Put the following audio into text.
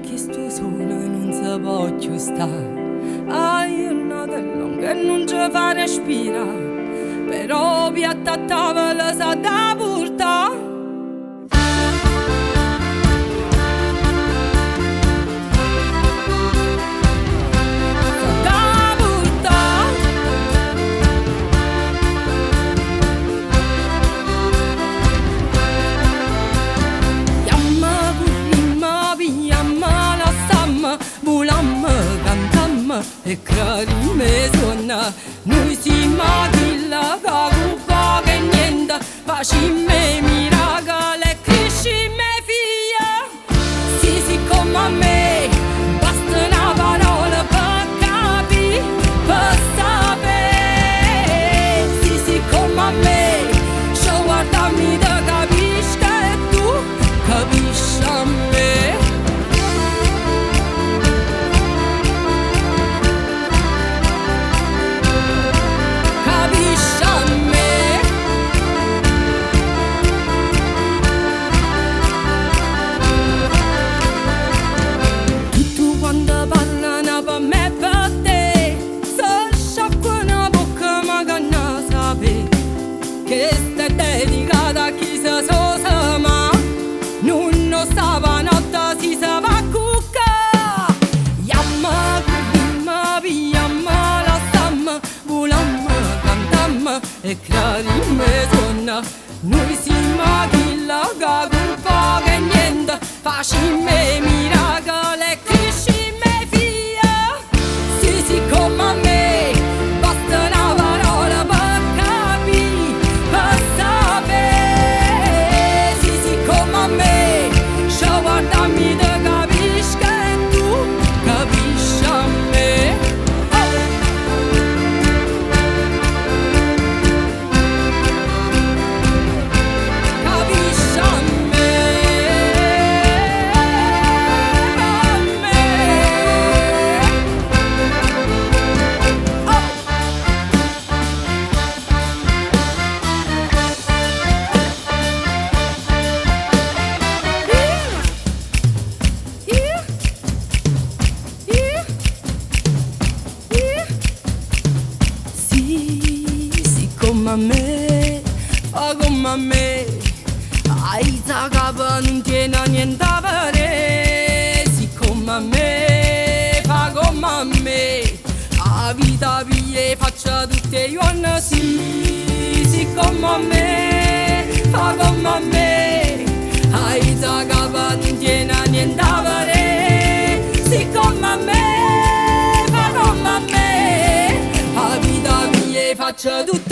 che sto sola e non si può più stare. Hai una dell'on che non ci fa respirare, però piatta a tavola sa da portare. E carime suona, noi siamo quella che con poco e niente faccimme miracoli e crescimme figlia. Sì, sì, come a me, basta una parola per capire, per sapere. Sì, sì, come a me, ci guardami te capisci che tu capisci a me. Che sta dedicata a chi si sosa, ma non lo stava notte si sa va a cucca. Yamma, kumma, yamma, la stamma, volamma, cantamma e clarimme suona. Noi siamo quella che con poco e niente faccimme miracoli e crescimme figlia. Sì, sì, come a me, basta una parola per capire, per sapere. Sì, sì, come a me, ci guardami te capisci che tu capisci a me. Capisci a me, a me. Sì, come a me, fa come a me. Ai ta capa non tiene niente a fare. Sì, come a me, fa come a me. A vita via faccia tutte i giorni. Sì, come a me, fa come a me. Ai ta capa non tiene niente a fare. Sì, come a me, fa come a me. A vita mia faccia tutte